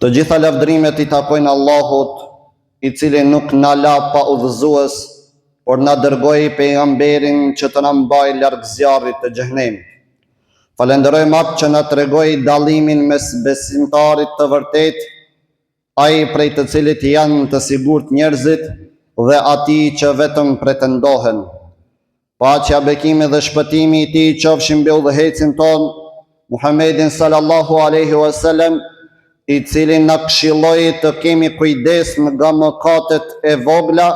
Të gjitha lavdërimet i takojnë Allahut, i cili nuk na la pa udhëzues, por na dërgoi pejgamberin që të na mbajë larg zjarrit të xhenemit. Falenderojmë atë që na tregoi dallimin mes besimtarit të vërtet, ai prej të cilit janë të sigurt njerëzit, dhe atij që vetëm pretendohen. Paqja, bekimi dhe shpëtimi i tij qofshin mbi udhëhecin ton, Muhammedin sallallahu alaihi wasallam, i cili na këshilloi të kemi kujdes nga mëkatet e vogla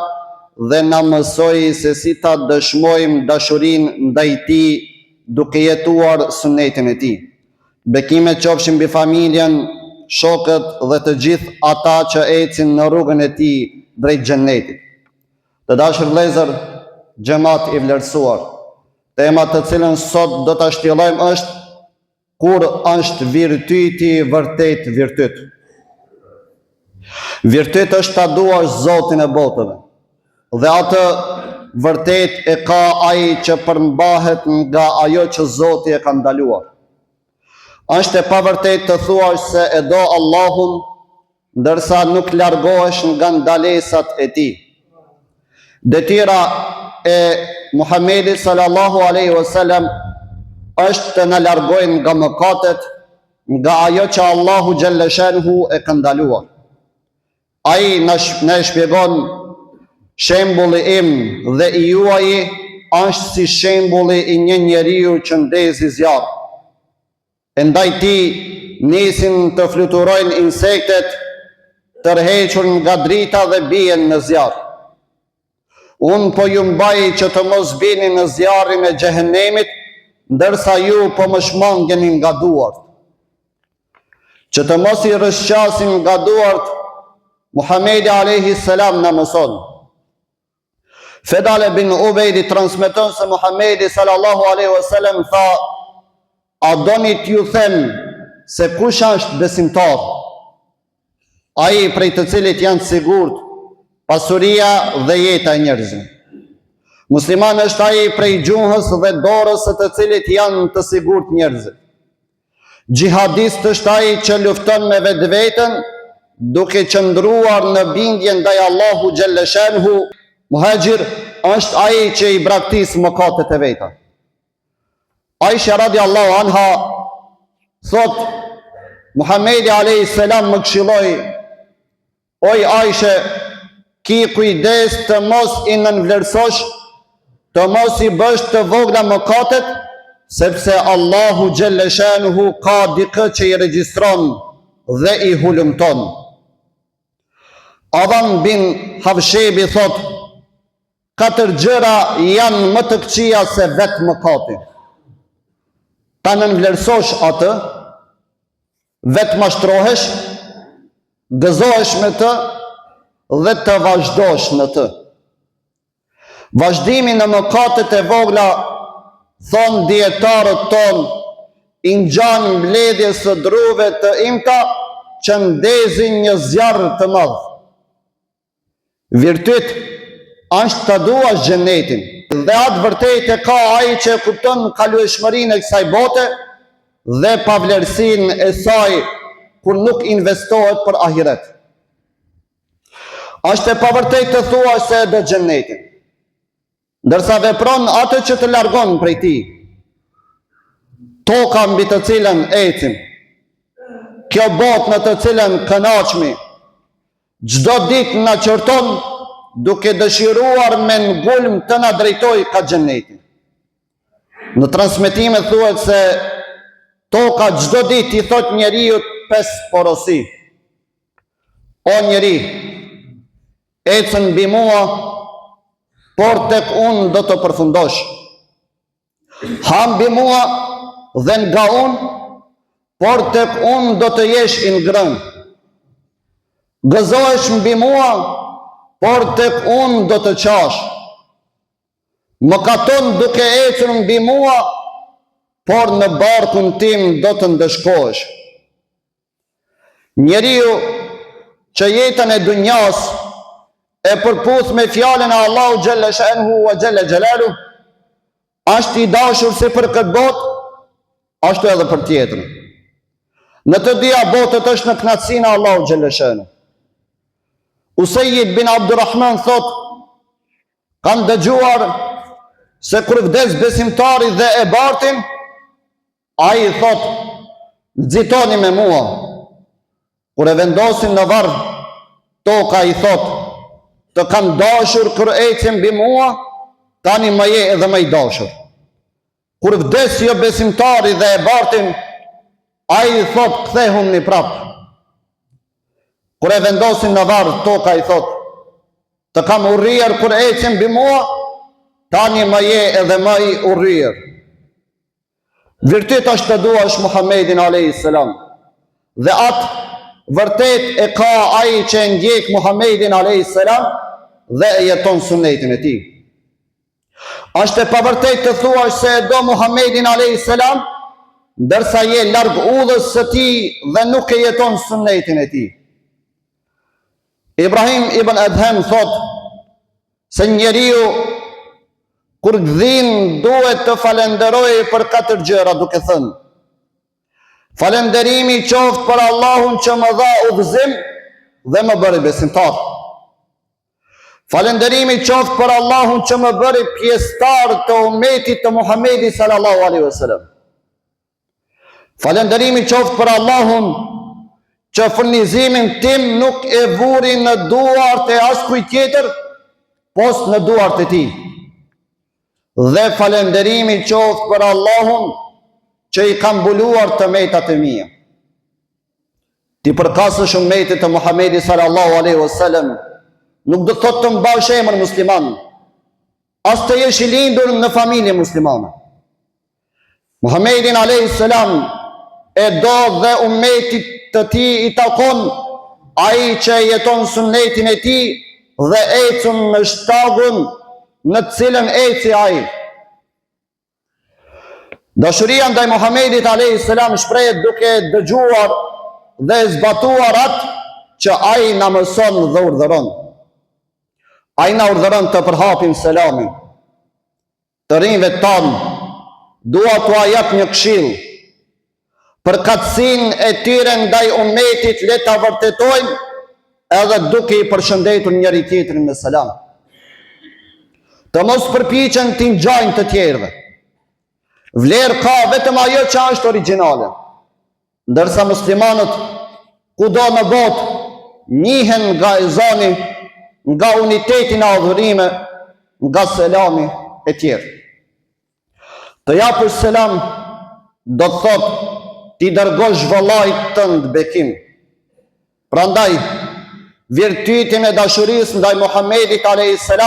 dhe na mësoi se si ta dëshmojmë dashurinë ndaj tij duke jetuar sunetin e tij. Bekimet qofshin mbi familjen, shokët dhe të gjithë ata që ecin në rrugën e tij drejt xhennetit. Të dashur vëllezër, xhamat i vlerësuar, tema të cilën sot do ta shtjellojmë është: kur është virtyti vërtet virtyt? Virtyt është ta duash Zotin e botëve, dhe atë vërtet e ka ai që përmbahet nga ajo që Zoti e ka ndaluar. Është e pavërtet të thuash se e do Allahun, ndërsa nuk largohesh nga ndalesat e tij. Detyra e Muhamedit sallallahu alaihi wasallam është të na largojnë nga mëkatet, nga ajo që Allahu xhalla shanhu e ka ndaluar. Ai na shpjegon: shembulli im dhe i juaj është si shembulli i një njeriu që ndezi zjarr. E ndaj tij nisin të fluturojnë insektet, tërhequr nga drita dhe bien në zjarr. Unë po ju mbaj që të mos bini në zjarrin e xhehenemit, ndërsa ju po më shmangeni nga duart. Që të mos i rrëshqasin nga duart, Muhamedi alayhi salam na mëson. Fedale bin Ubejdi transmeton se Muhamedi sallallahu alaihi wasallam tha: a doni t'ju them se kush është besimtar? Ai prej të cilit janë sigurt pasuria dhe jeta e njerëzve. Musliman është ai prej gjuhës dhe dorës së të cilit janë të sigurt njerëzit. Gjihadist është ai që lufton me vetveten, duke qëndruar në bindje ndaj Allahu xhalla shanhu. Muhajir është ai që i braktis mëkatet e veta. Aisha radiallahu anha thot: Muhamedi alayhi salam më këshilloi: oj Aisha, ki kujdes të mos i nënvlerësosh, të mos i bësh të vogla mëkatet, sepse Allahu xhalla shanuhu ka dikë që i regjistron dhe i hulumton. Adhan bin Havshebi thot: 4 gjëra janë më të këqija se vetë mëkati. Ta nënvlerësosh atë, vetë mashtrohesh, gëzohesh me të dhe të vazhdosh në të. Vazhdimi në mëkatet e vogla, thon dietarët ton, i ngjan mbledhjes së druve të imta që ndezin një zjarr të madh. Virtyt është të duash xhenetin, dhe atë vërtet e ka ai që e kupton kalueshmërinë e kësaj bote dhe pavlerësinë e saj kur nuk investohet për ahiret. Është e pavërtet të thuash se e do xhenetin, ndërsa vepron atë që të largon prej tij. Toka mbi të cilën ecim, kjo botë në të cilën kënaqemi, çdo ditë na qorton duke dëshiruar me ngulm të na drejtoj ka xhenetin. Në transmetime thuhet se toka çdo ditë i thot njeriu 5 porosi: o njeri, ecën mbi mua, por tek unë do të përfundosh. Ha mbi mua dhe nga unë, por tek unë do të jesh i ngrënë. Gëzohesh mbi mua, por tek unë do të qash. Më katon duke ecur mbi mua, por në barkun tim do të ndëshkohesh. Njeriu që jetën e dunjas e përputh me fjalën e Allahu xhalla shanhu wa xhalla xhelalu, është i dashur si për këtë botë, ashtu edhe për tjetrën. Në të dia botët është në knatësinë e Allahut xhaleshën. Usejid bin Abdurrahman thot, kanë dëgjuar se kur vdes besimtari dhe e bartin, ai thot, nxitoni me mua. Kur e vendosin në varr, toka i thot, të kam dashur kur ecën mbi mua, tani më je edhe më i dashur. Kur vdes jo besimtari dhe e bartin, ai thot, kthehuni prap. Kur e vendosin në varr, toka i thot, të kam urryer kur ecën mbi mua, tani më je edhe më i urryer. Vërtet është të duash Muhammedin a.s. Dhe atë vërtet e ka ai që e ndjek Muhammedin a.s. dhe e jeton sunetin e tij. Është e pavërtet të thuash se e do Muhammedin a.s. ndërsa je larg udhës së tij dhe nuk e jeton sunetin e tij. Ibrahim ibn Adham thot se njeriu kur gdhin duhet të falenderojë për 4 gjëra, duke thënë: falenderimi qoftë për Allahun që më dha udhëzim dhe më bëri besimtar. Falenderimi qoftë për Allahun që më bëri pjesëtar të ummetit të Muhamedit sallallahu alaihi wasallam. Falenderimi qoftë për Allahun që furnizimin tim nuk e vuri në duart e askujt tjetër, pos në duart e tij. Dhe falenderimi qoftë për Allahun që i kam mbuluar të metat e mia. Ti përkasësh ummetit të Muhamedit sallallahu alaihi wasallam, nuk do thotë të mbash emër musliman, as të jesh i lindur në familje muslimane. Muhammedin a.s. e do dhe ummetit të tij i takon ai që jeton sunetin e tij dhe ecën në shtagun në të cilën eci ai. Dashuria ndaj Muhammedit a.s. shprehet duke dëgjuar dhe zbatuar atë që ai na mëson dhe urdhëron. Ai na urdhëron të përhapim selamin. Të rinjve tanë dua t'u jap një këshill. Për katësinë e tyre ndaj ummetit le ta vërtetojmë edhe duke i përshëndetur njëri tjetrin me selam. Të mos përpiqen t'i ngjajnë të tjerëve. Vlerë ka vetëm ajo që është origjinale. Ndërsa muslimanët kudo në botë njihen nga ezani, nga uniteti në adhurime, nga selami e tjerë. Të japësh selam do të thotë ti dërgosh vëllait tënd bekim. Prandaj virtytin e dashurisë ndaj Muhamedit a.s.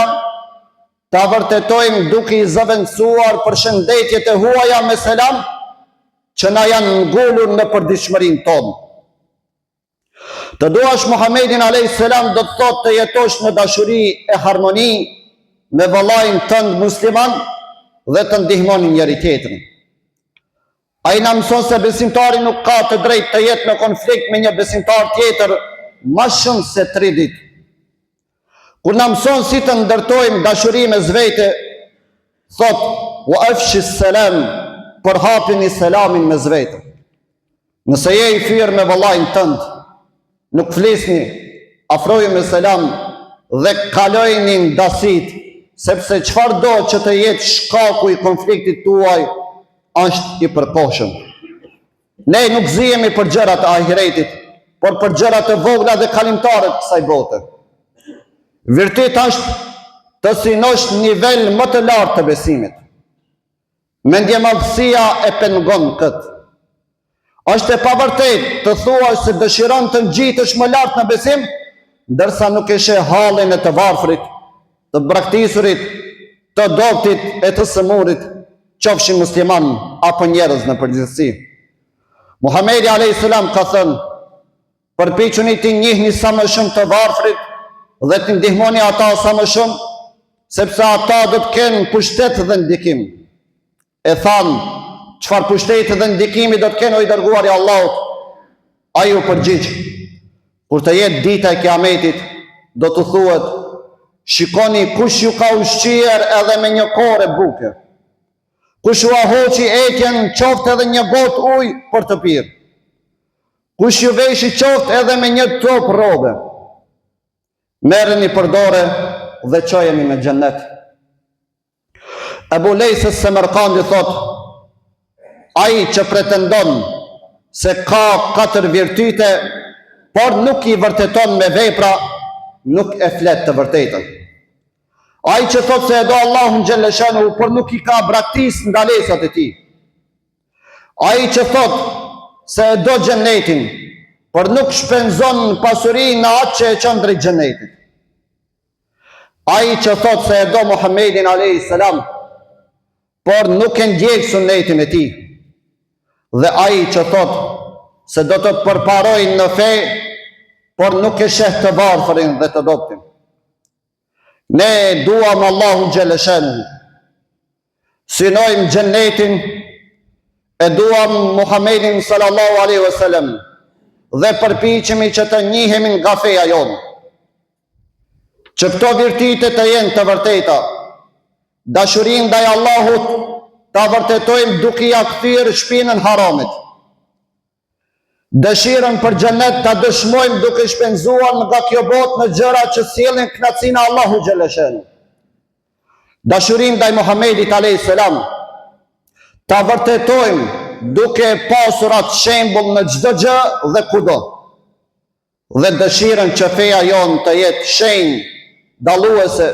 ta vërtetojmë duke i zëvendësuar përshëndetjet e huaja me selam që na janë ngulur në përditshmërinë tonë. Të duash Muhammedin a.s. do të thotë të jetosh në dashuri e harmoni me vëllain tënd musliman dhe të ndihmoni njëri tjetrin. Ai na mëson se besimtari nuk ka të drejtë të jetë në konflikt me një besimtar tjetër më shumë se 3 ditë. Kur na mëson si të ndërtojmë dashuri mes vete, thot: "Wa afshi salam", përhapini selamin mes vete. Nëse je i fyr me vëllain tënd, nuk flisni, afroju me selam dhe kalojni ndasit, sepse çfarë do që të jetë shkaku i konfliktit tuaj është i përkohshëm. Ne nuk zihemi për gjërat e ahiretit, por për gjërat e vogla dhe kalimtare të kësaj bote. Vërtet është të sinosh nivel më të lartë të besimit. Mendjemadhësia e pengon këtë. Është e pavërtet të thuash se dëshiron të ngjitesh më lart në besim, ndërsa nuk e sheh hallin e të varfrit, të braktisërit, të doptit e të sëmurit, qofshin musliman apo njerëz në përgjithësi. Muhamedi a.s. ka thënë: "Përpiquni të njihni sa më shumë të varfrit dhe të ndihmoni ata sa më shumë, sepse ata do të kenë pushtet dhe ndikim." E thanë: "Çfarë pushteti dhe ndikimi do të kenë o i dërguari i Allahut?" Ai u përgjigj: "Kur të jetë dita e Kiametit, do të thuhet: shikoni kush ju ka ushqier edhe me një kore buke. Kush u ahoqi ekjen qoftë edhe një gotë ujë për të pirë. Kush ju veshi qoftë edhe me një top robe, merreni për dorë dhe çojeni me xhennet. Ebu Lejs Semerkandi thot, ai që pretendon se ka 4 virtyte, por nuk i vërteton me vepra, nuk e flet të vërtetën. Ai që thot se e do Allahun xhaleshanu, por nuk i ka braktis ndalesat e tij. Ai që thot se e do xhenetin, por nuk shpenzon pasuri në atë që e çon drejt xhenetit. Ai që thot se e do Muhammedin alayhis salam, por nuk e ndjek sunetin e tij. Dhe ai që thot se do të përparojnë në fe, por nuk e sheh të varfërin dhe të dobtin. Ne duam Allahun xhaleshanu, synojmë xhenetin, e duam Muhammedin sallallahu alaihi wasallam dhe përpiqemi që të njihemi nga feja jonë. Që këto virtyte të jenë të vërteta, dashurinë ndaj Allahut ta vërtetojmë duke ia kthyer shpinën haramit. Dëshirën për xhenet ta dëshmojmë duke shpenzuar nga kjo botë në gjëra që sjellin kënaqësinë e Allahut xhaleshanu. Dashurinë ndaj Muhamedit alayhis salam ta vërtetojmë duke pasur atë shembull në çdo gjë dhe kudo. Dhe dëshirën që feja jonë të jetë shenjë dalluese,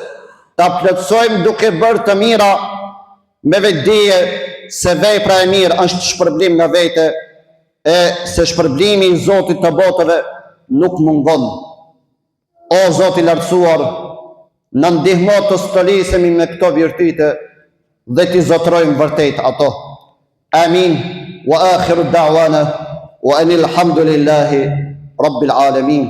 ta plotësojmë duke bërë të mira me vetdije se vepra e mirë është shpërblim në vete, e se shpërblimi i Zotit të botëve nuk mungon. O Zoti i lartësuar, në ndihmo të stolisemi me këto virtyte dhe t'i zotrojmë vërtet ato. Amin. Wa akhiru da'wana wa anil hamdulillahi rabbil alamin.